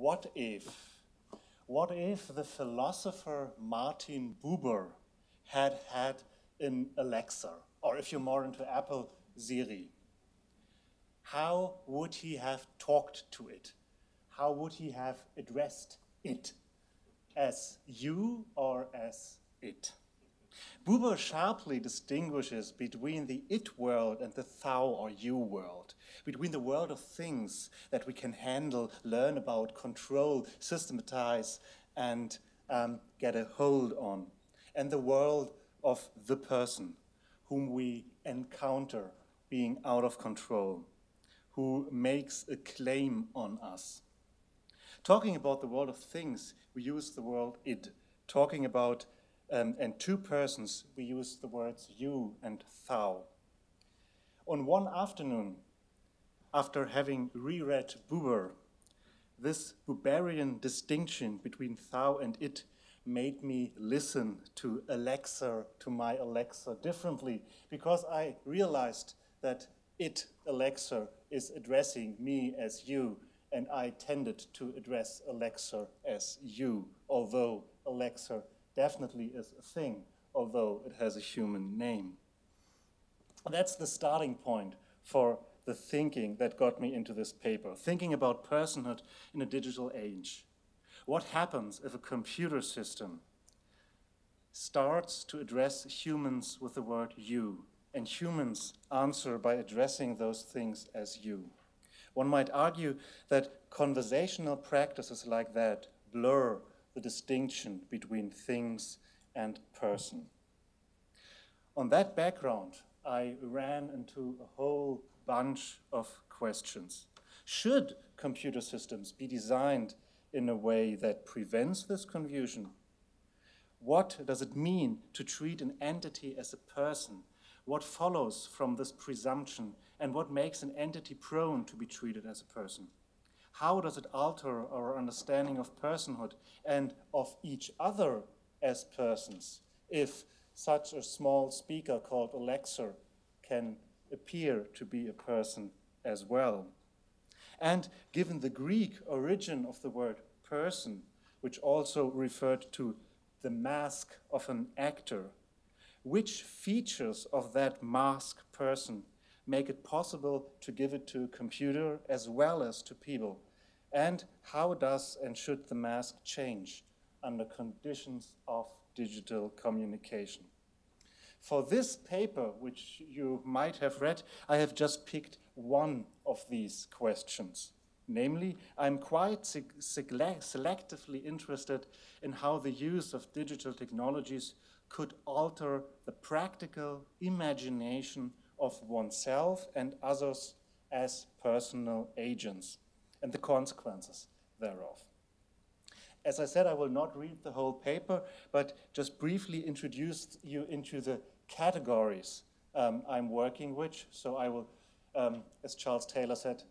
What if the philosopher Martin Buber had an Alexa, or if you're more into Apple, Siri? How would he have talked to it? How would he have addressed it? As you or as it? Buber sharply distinguishes between the it world and the thou or you world, between the world of things that we can handle, learn about, control, systematize, and get a hold on, and the world of the person whom we encounter being out of control, who makes a claim on us. Talking about the world of things, we use the word it. Talking about and two persons, we use the words you and thou. On one afternoon, after having reread Buber, this Buberian distinction between thou and it made me listen to my Alexa differently, because I realized that it, Alexa, is addressing me as you, and I tended to address Alexa as you, although Alexa definitely is a thing, although it has a human name. That's the starting point for the thinking that got me into this paper, thinking about personhood in a digital age. What happens if a computer system starts to address humans with the word you, and humans answer by addressing those things as you? One might argue that conversational practices like that blur the distinction between things and person. On that background, I ran into a whole bunch of questions. Should computer systems be designed in a way that prevents this confusion? What does it mean to treat an entity as a person? What follows from this presumption, and what makes an entity prone to be treated as a person? How does it alter our understanding of personhood and of each other as persons if such a small speaker called Alexa can appear to be a person as well? And given the Greek origin of the word person, which also referred to the mask of an actor, which features of that mask person make it possible to give it to a computer as well as to people? And how does and should the mask change under conditions of digital communication? For this paper, which you might have read, I have just picked one of these questions. Namely, I'm quite selectively interested in how the use of digital technologies could alter the practical imagination of oneself and others as personal agents, and the consequences thereof. As I said, I will not read the whole paper, but just briefly introduce you into the categories I'm working with. So I will, as Charles Taylor said,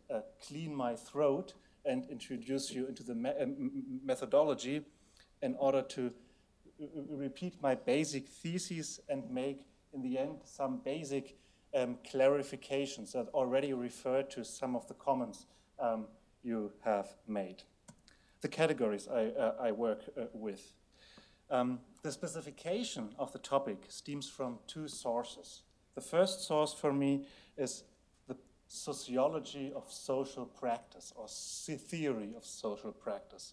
clean my throat and introduce you into the methodology in order to repeat my basic theses and make, in the end, some basic clarifications that already refer to some of the comments you have made. The categories I work with. The specification of the topic stems from two sources. The first source for me is the sociology of social practice, or theory of social practice.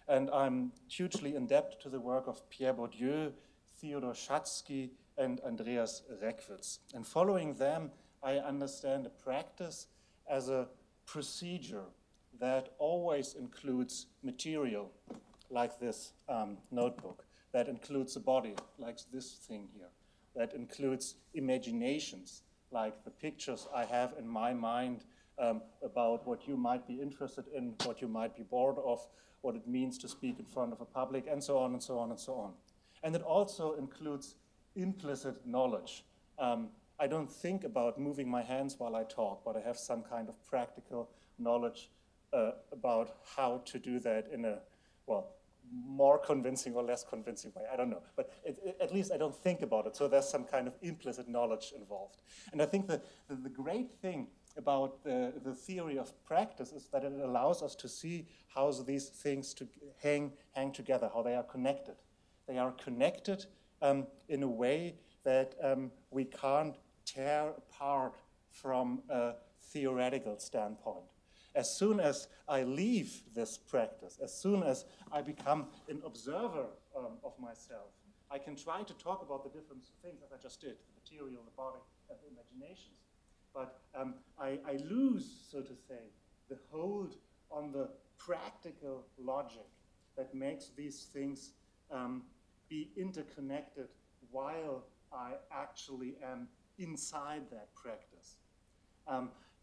And I'm hugely indebted to the work of Pierre Bourdieu, Theodor Schatzky, and Andreas Reckwitz. And following them, I understand a practice as a procedure that always includes material, like this notebook, that includes a body, like this thing here, that includes imaginations, like the pictures I have in my mind about what you might be interested in, what you might be bored of, what it means to speak in front of a public, and so on and so on and so on. And it also includes implicit knowledge. I don't think about moving my hands while I talk, but I have some kind of practical knowledge about how to do that in a, well, more convincing or less convincing way, I don't know. But at least I don't think about it, so there's some kind of implicit knowledge involved. And I think the great thing about the theory of practice is that it allows us to see how these things hang together, how they are connected. They are connected in a way that we can't tear apart from a theoretical standpoint. As soon as I leave this practice, as soon as I become an observer of myself, I can try to talk about the different things as I just did, the material, the body, and the imaginations. But I lose, so to say, the hold on the practical logic that makes these things be interconnected while I actually am inside that practice.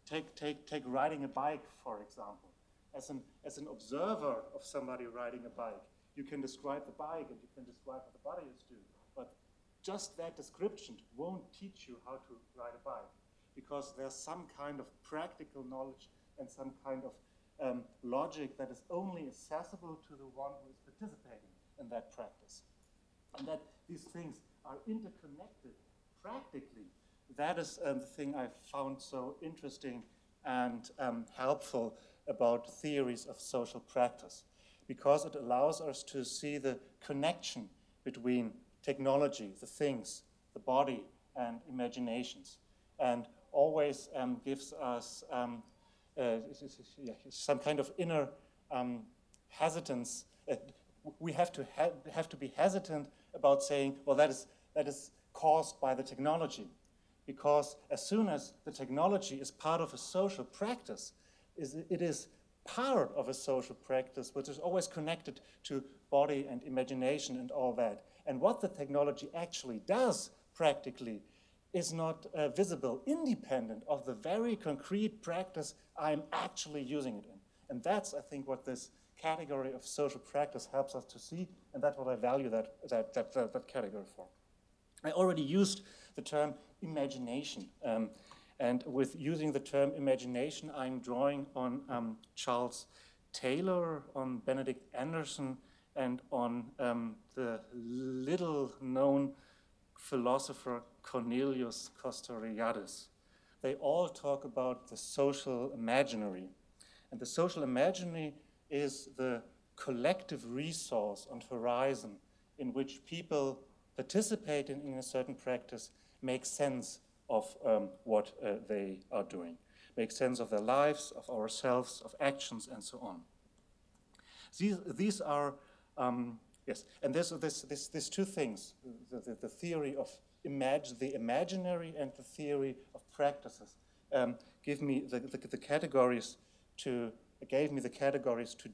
Take riding a bike, for example. As an observer of somebody riding a bike, you can describe the bike and you can describe what the body is doing. But just that description won't teach you how to ride a bike, because there's some kind of practical knowledge and some kind of logic that is only accessible to the one who is participating in that practice. And that these things are interconnected practically. That is the thing I found so interesting and helpful about theories of social practice, because it allows us to see the connection between technology, the things, the body, and imaginations, and always gives us some kind of inner hesitance. We have to be hesitant about saying, well, that is caused by the technology, because as soon as the technology is part of a social practice, it is part of a social practice which is always connected to body and imagination and all that. And what the technology actually does practically is not visible, independent of the very concrete practice I'm actually using it in. And that's, I think, what this category of social practice helps us to see, and that's what I value that category for. I already used the term imagination, and with using the term imagination, I'm drawing on Charles Taylor, on Benedict Anderson, and on the little-known philosopher Cornelius Castoriadis. They all talk about the social imaginary. And the social imaginary is the collective resource and horizon in which people participating in a certain practice make sense of what they are doing, make sense of their lives, of ourselves, of actions, and so on. These are, yes, and there's two things, the theory of the imaginary and the theory of practices gave me the categories to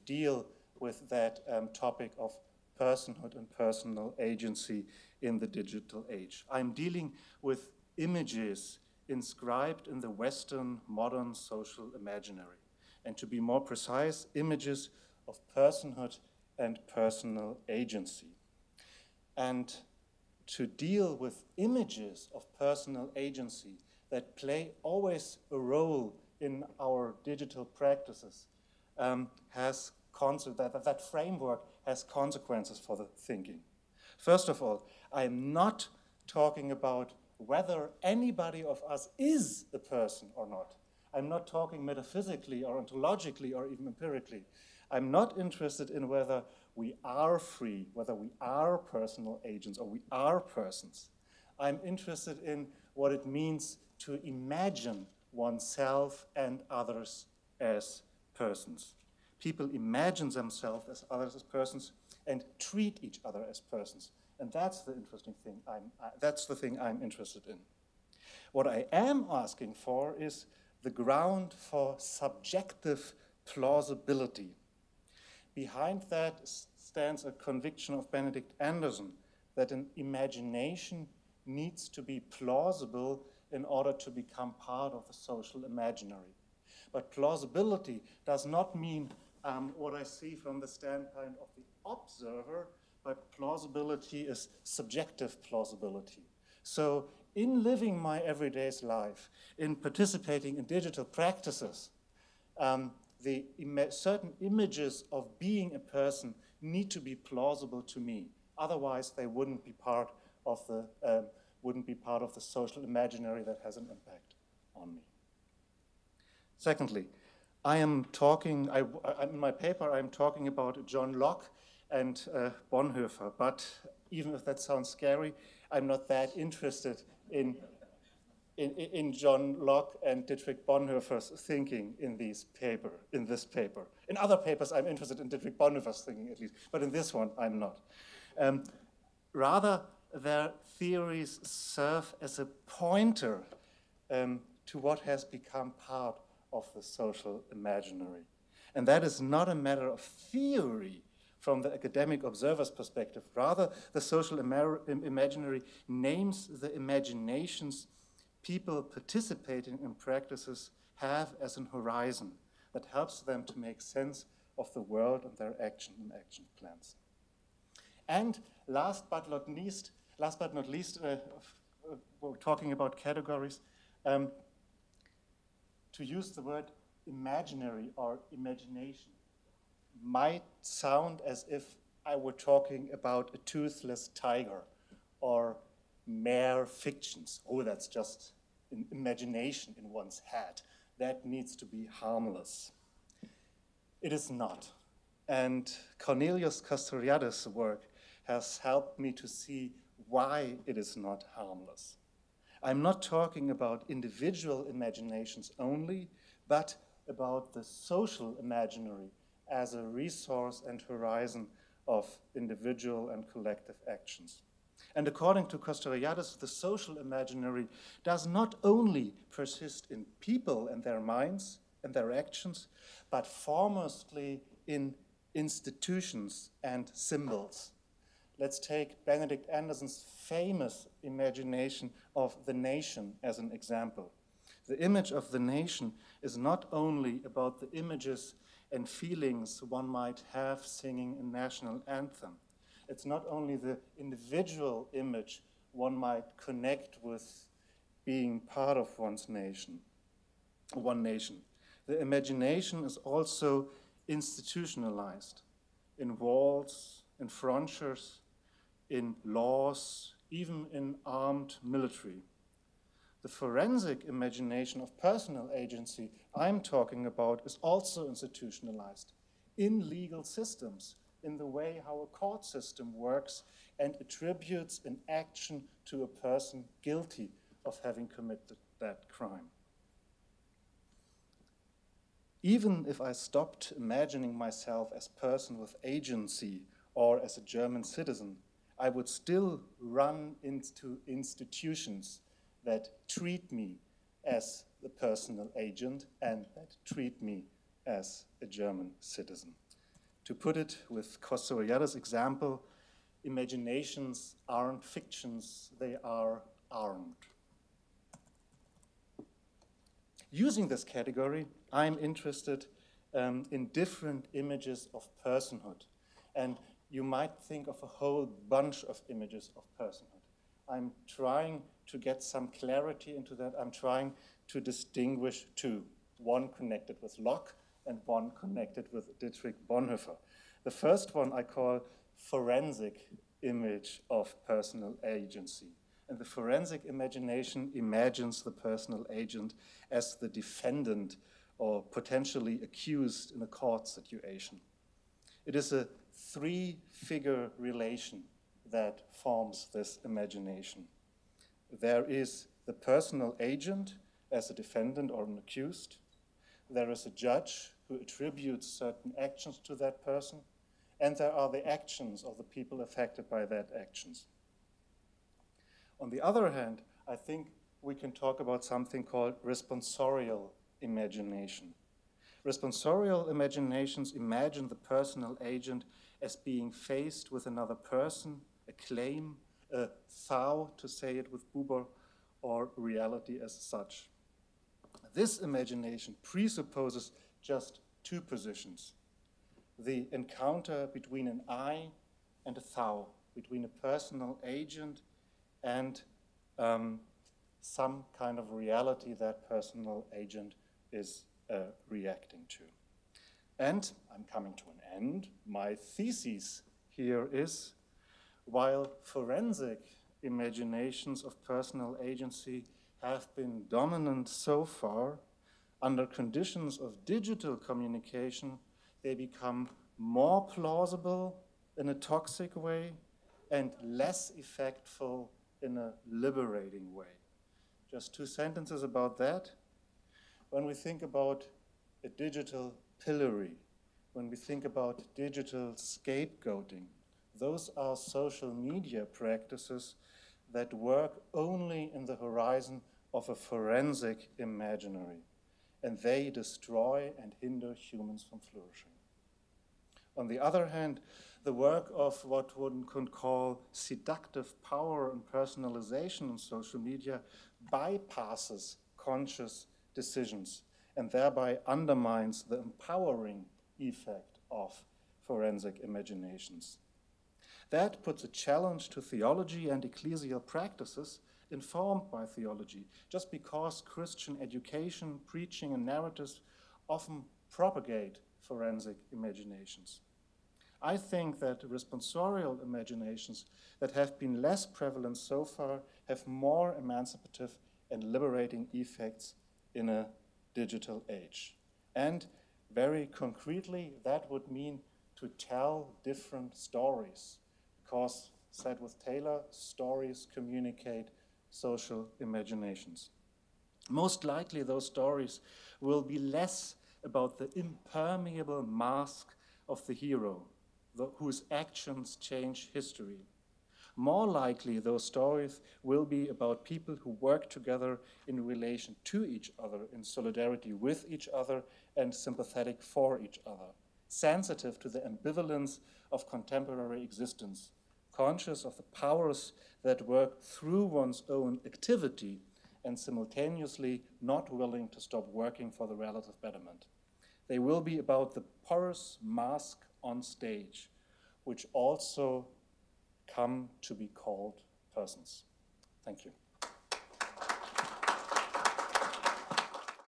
deal with that topic of personhood and personal agency in the digital age. I'm dealing with images inscribed in the Western modern social imaginary. And to be more precise, images of personhood and personal agency. And to deal with images of personal agency that play always a role in our digital practices that framework has consequences for the thinking. First of all, I'm not talking about whether anybody of us is a person or not. I'm not talking metaphysically or ontologically or even empirically. I'm not interested in whether we are free, whether we are personal agents or we are persons. I'm interested in what it means to imagine oneself and others as persons. People imagine themselves as others as persons and treat each other as persons. And that's the interesting thing. That's the thing I'm interested in. What I am asking for is the ground for subjective plausibility. Behind that stands a conviction of Benedict Anderson that an imagination needs to be plausible in order to become part of the social imaginary. But plausibility does not mean what I see from the standpoint of the observer, but plausibility is subjective plausibility. So in living my everyday life, in participating in digital practices, certain images of being a person need to be plausible to me. Otherwise, they wouldn't be part of the social imaginary that has an impact on me. Secondly, I am talking, in my paper, I'm talking about John Locke and Bonhoeffer, but even if that sounds scary, I'm not that interested in John Locke and Dietrich Bonhoeffer's thinking in this paper. In other papers, I'm interested in Dietrich Bonhoeffer's thinking at least, but in this one, I'm not. Rather, their theories serve as a pointer to what has become part of the social imaginary. And that is not a matter of theory from the academic observer's perspective. Rather, the social imaginary names the imaginations people participating in practices have as an horizon that helps them to make sense of the world and their action plans. And last but not least, we're talking about categories. To use the word imaginary or imagination might sound as if I were talking about a toothless tiger or mere fictions. Oh, that's just an imagination in one's head. That needs to be harmless. It is not. And Cornelius Castoriadis' work has helped me to see why it is not harmless. I'm not talking about individual imaginations only, but about the social imaginary as a resource and horizon of individual and collective actions. And according to Castoriadis, the social imaginary does not only persist in people and their minds and their actions, but foremostly in institutions and symbols. Let's take Benedict Anderson's famous imagination of the nation as an example. The image of the nation is not only about the images and feelings one might have singing a national anthem. It's not only the individual image one might connect with being part of one nation. The imagination is also institutionalized in walls, in frontiers, in laws, even in armed military. The forensic imagination of personal agency I'm talking about is also institutionalized in legal systems, in the way how a court system works and attributes an action to a person guilty of having committed that crime. Even if I stopped imagining myself as a person with agency or as a German citizen, I would still run into institutions that treat me as the personal agent and that treat me as a German citizen. To put it with Castoriadis' example, imaginations aren't fictions, they are armed. Using this category, I'm interested in different images of personhood. And you might think of a whole bunch of images of personhood. I'm trying to get some clarity into that. I'm trying to distinguish two, one connected with Locke and one connected with Dietrich Bonhoeffer. The first one I call forensic image of personal agency. And the forensic imagination imagines the personal agent as the defendant or potentially accused in a court situation. It is a three-figure relation that forms this imagination. There is the personal agent as a defendant or an accused. There is a judge who attributes certain actions to that person. And there are the actions of the people affected by that actions. On the other hand, I think we can talk about something called responsorial imagination. Responsorial imaginations imagine the personal agent as being faced with another person, a claim, a thou, to say it with Buber, or reality as such. This imagination presupposes just two positions: the encounter between an I and a thou, between a personal agent and some kind of reality that personal agent is reacting to. And I'm coming to an end. My thesis here is, while forensic imaginations of personal agency have been dominant so far, Under conditions of digital communication, they become more plausible in a toxic way and less effectful in a liberating way. Just 2 sentences about that. When we think about a digital pillory, when we think about digital scapegoating, those are social media practices that work only in the horizon of a forensic imaginary, and they destroy and hinder humans from flourishing. On the other hand, the work of what one could call seductive power and personalization on social media bypasses conscious decisions and thereby undermines the empowering effect of forensic imaginations. That puts a challenge to theology and ecclesial practices informed by theology, just because Christian education, preaching, and narratives often propagate forensic imaginations. I think that responsorial imaginations that have been less prevalent so far have more emancipative and liberating effects in a digital age. And very concretely, that would mean to tell different stories, because, said with Taylor, stories communicate social imaginations. Most likely those stories will be less about the impermeable mask of the hero, whose actions change history. More likely those stories will be about people who work together in relation to each other, in solidarity with each other and sympathetic for each other, sensitive to the ambivalence of contemporary existence, conscious of the powers that work through one's own activity and simultaneously not willing to stop working for the relative betterment. They will be about the porous mask on stage, which also come to be called persons. Thank you.